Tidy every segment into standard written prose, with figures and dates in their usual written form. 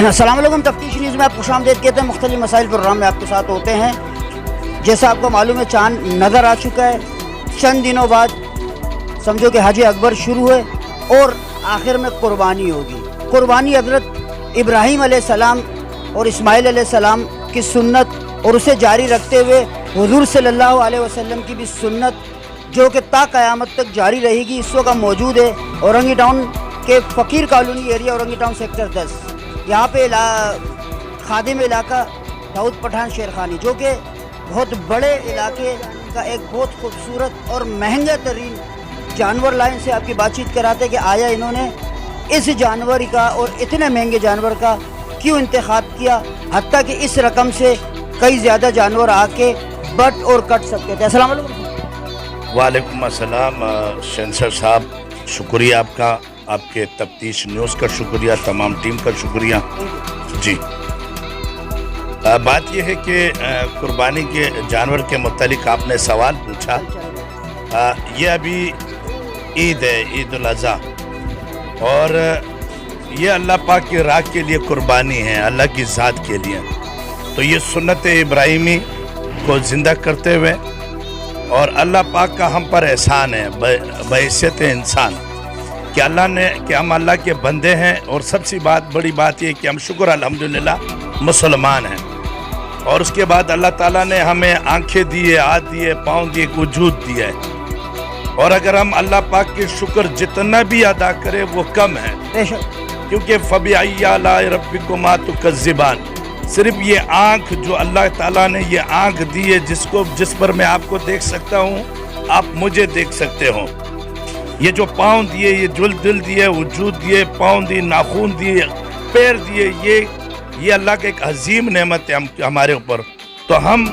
السلام علیکم. تفتیش نیوز میں آپ کو خوشامدید کہتے ہیں. مختلف مسائل پروگرام میں آپ کے ساتھ ہوتے ہیں. جیسا آپ کو معلوم ہے چاند نظر آ چکا ہے. چند دنوں بعد سمجھو کہ حج اکبر شروع ہے اور آخر میں قربانی ہوگی. قربانی حضرت ابراہیم علیہ السلام اور اسماعیل علیہ السلام کی سنت اور اسے جاری رکھتے ہوئے حضور صلی اللہ علیہ وسلم کی بھی سنت جو کہ تا قیامت تک جاری رہے گی. اس وقت موجود ہے اورنگی ٹاؤن کے فقیر colony area, Orangi town sector 10. یہاں پہ خادم علاقہ داؤد پٹھان شیرخانی جو کہ بہت بڑے علاقے کا ایک بہت خوبصورت اور مہنگا ترین جانور لائن سے آپ کی بات چیت کراتے کہ آیا انہوں نے اس جانور کا اور اتنے مہنگے جانور کا کیوں انتخاب کیا, حتیٰ کہ اس رقم سے کئی زیادہ جانور آ کے بٹ اور کٹ سکتے تھے. السلام علیکم. وعلیکم السلام شینسر صاحب, شکریہ آپ کا, آپ کے تفتیش نیوز کا شکریہ, تمام ٹیم کا شکریہ. جی بات یہ ہے کہ قربانی کے جانور کے متعلق آپ نے سوال پوچھا. یہ ابھی عید ہے, عید الاضحیٰ, اور یہ اللہ پاک کی راہ کے لیے قربانی ہے, اللہ کی ذات کے لیے. تو یہ سنت ابراہیمی کو زندہ کرتے ہوئے اور اللہ پاک کا ہم پر احسان ہے بحیثیت انسان کہ اللہ نے کہ ہم اللہ کے بندے ہیں, اور سب سے بڑی بات یہ کہ ہم شکر الحمدللہ مسلمان ہیں. اور اس کے بعد اللہ تعالیٰ نے ہمیں آنکھیں دیے, ہاتھ دیے, پاؤں دیے, وجود دیا ہے. اور اگر ہم اللہ پاک کے شکر جتنا بھی ادا کریں وہ کم ہے, کیونکہ فَبِأَيِّ آلَاءِ رَبِّكُمَا تُكَذِّبَانِ, صرف یہ آنکھ جو اللہ تعالیٰ نے یہ آنکھ دی ہے جس پر میں آپ کو دیکھ سکتا ہوں, آپ مجھے دیکھ سکتے ہو. یہ جو پاؤں دیے, یہ دل دیے, وجود دیے, پاؤں دیے, ناخون دیے, پیر دیے, یہ اللہ کا ایک عظیم نعمت ہے ہمارے اوپر. تو ہم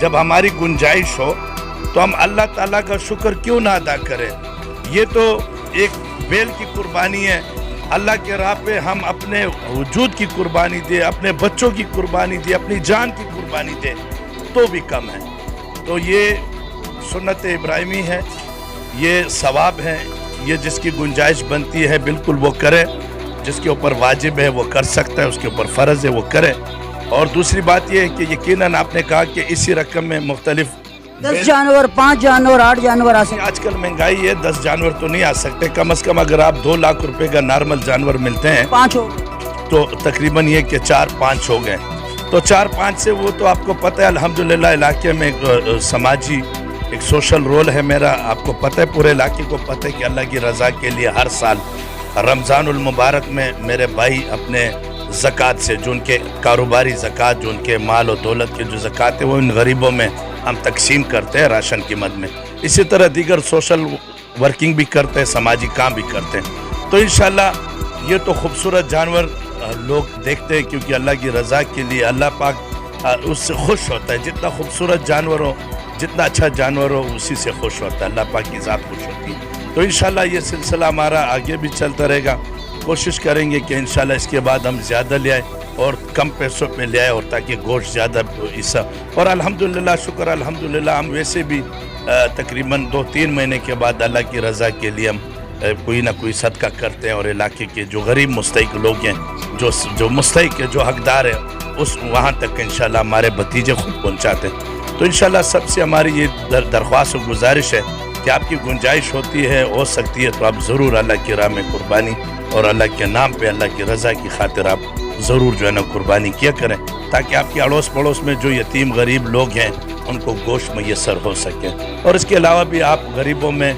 جب ہماری گنجائش ہو تو ہم اللہ تعالیٰ کا شکر کیوں نہ ادا کریں. یہ تو ایک بیل کی قربانی ہے, اللہ کے راہ پہ ہم اپنے وجود کی قربانی دیں, اپنے بچوں کی قربانی دیں, اپنی جان کی قربانی دیں, تو بھی کم ہے. تو یہ سنت ابراہیمی ہے, یہ ثواب ہے. یہ جس کی گنجائش بنتی ہے بالکل وہ کرے, جس کے اوپر واجب ہے وہ کر سکتا ہے, اس کے اوپر فرض ہے وہ کرے. اور دوسری بات یہ ہے کہ یقیناً آپ نے کہا کہ اسی رقم میں مختلف 10 جانور, 5 جانور, 8 جانور آ سکتے. آج کل مہنگائی ہے, 10 جانور تو نہیں آ سکتے. کم از کم اگر آپ 2 لاکھ روپے کا نارمل جانور ملتے ہیں 5 ہو تو تقریباً یہ کہ 4-5 ہو گئے. تو 4-5 سے وہ تو آپ کو پتہ ہے الحمدللہ علاقے میں ایک سماجی ایک سوشل رول ہے میرا. آپ کو پتہ ہے, پورے علاقے کو پتہ ہے کہ اللہ کی رضا کے لیے ہر سال رمضان المبارک میں میرے بھائی اپنے زکوٰۃ سے, جو ان کے کاروباری زکوٰۃ, جو ان کے مال و دولت کے جو زکوٰۃ ہے وہ ان غریبوں میں ہم تقسیم کرتے ہیں راشن کی مد میں. اسی طرح دیگر سوشل ورکنگ بھی کرتے ہیں, سماجی کام بھی کرتے ہیں. تو انشاءاللہ یہ تو خوبصورت جانور لوگ دیکھتے ہیں کیونکہ اللہ کی رضا کے لیے اللہ پاک اس سے خوش ہوتا ہے. جتنا خوبصورت جانور ہو, جتنا اچھا جانور ہو, اسی سے خوش ہوتا ہے, اللہ پاک کی ذات خوش ہوتی ہے. تو انشاءاللہ یہ سلسلہ ہمارا آگے بھی چلتا رہے گا. کوشش کریں گے کہ انشاءاللہ اس کے بعد ہم زیادہ لے آئیں اور کم پیسوں پہ لے آئے, اور تاکہ گوشت زیادہ حصہ. اور الحمدللہ شکر الحمدللہ ہم ویسے بھی تقریباً 2-3 مہینے کے بعد اللہ کی رضا کے لیے ہم کوئی نہ کوئی صدقہ کرتے ہیں, اور علاقے کے جو غریب مستحق لوگ ہیں, جو مستحق ہے, جو حقدار ہے, اس وہاں تک انشاءاللہ ہمارے بھتیجے خود پہنچاتے ہیں. تو انشاءاللہ سب سے ہماری یہ درخواست و گزارش ہے کہ آپ کی گنجائش ہوتی ہے, ہو سکتی ہے, تو آپ ضرور اللہ کی راہ میں قربانی اور اللہ کے نام پہ اللہ کی رضا کی خاطر آپ ضرور جو ہے نا قربانی کیا کریں, تاکہ آپ کے اڑوس پڑوس میں جو یتیم غریب لوگ ہیں ان کو گوشت میسر ہو سکے. اور اس کے علاوہ بھی آپ غریبوں میں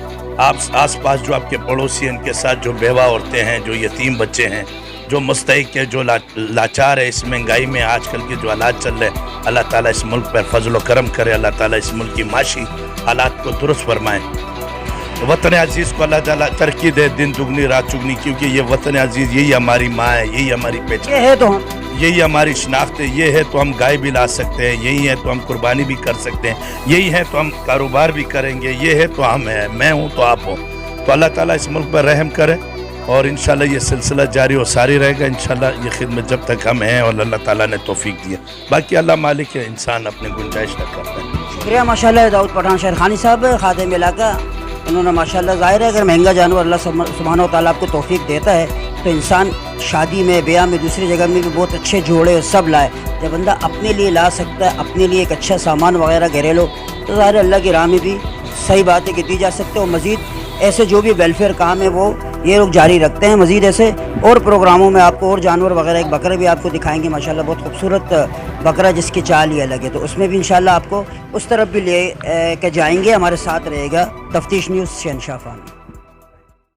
آپ آس پاس جو آپ کے پڑوسی ہیں, ان کے ساتھ جو بیوہ عورتیں ہیں, جو یتیم بچے ہیں, جو مستحق ہے, جو لاچار ہے, اس مہنگائی میں آج کل کے جو حالات چل رہے ہیں, اللہ تعالیٰ اس ملک پر فضل و کرم کرے, اللہ تعالیٰ اس ملک کی معاشی حالات کو درست فرمائے. وطن عزیز کو اللہ تعالیٰ ترقی دے, دن دگنی رات چگنی, کیونکہ یہ وطن عزیز یہی ہماری ماں ہے, یہی ہماری پہچان ہے, تو یہی ہماری شناخت ہے. یہ ہے تو ہم گائے بھی لا سکتے ہیں, یہی ہے تو ہم قربانی بھی کر سکتے ہیں, یہی ہے تو ہم کاروبار بھی کریں گے, یہ ہے تو ہم ہیں, میں ہوں تو آپ ہوں. تو اللہ تعالیٰ اس ملک پر رحم کرے, اور انشاءاللہ یہ سلسلہ جاری و ساری رہے گا. انشاءاللہ یہ خدمت جب تک ہم ہیں اور اللہ تعالیٰ نے توفیق دی ہے. باقی اللہ مالک ہے, انسان اپنے گنجائش نہ کرتا ہے. شکریہ ماشاءاللہ داؤد پٹھان شیرخانی صاحب, خادم علاقہ. انہوں نے ماشاءاللہ ظاہر ہے اگر مہنگا جانور اللہ سبحانہ و تعالیٰ آپ کو توفیق دیتا ہے تو انسان شادی میں بیاہ میں دوسری جگہ میں بھی بہت اچھے جوڑے سب لائے. جب بندہ اپنے لیے لا سکتا ہے, اپنے لیے ایک اچھا سامان وغیرہ گھریلو, تو ظاہر اللہ کی راہ میں بھی صحیح بات ہے کہ دی جا سکتے. اور مزید ایسے جو بھی ویلفیئر کام ہے وہ یہ لوگ جاری رکھتے ہیں. مزید ایسے اور پروگراموں میں آپ کو اور جانور وغیرہ, ایک بکرا بھی آپ کو دکھائیں گے ماشاءاللہ, بہت خوبصورت بکرا جس کی چال ہی الگ ہے, تو اس میں بھی انشاءاللہ آپ کو اس طرف بھی لے کے جائیں گے. ہمارے ساتھ رہے گا تفتیش نیوز شہنشاہ فارم.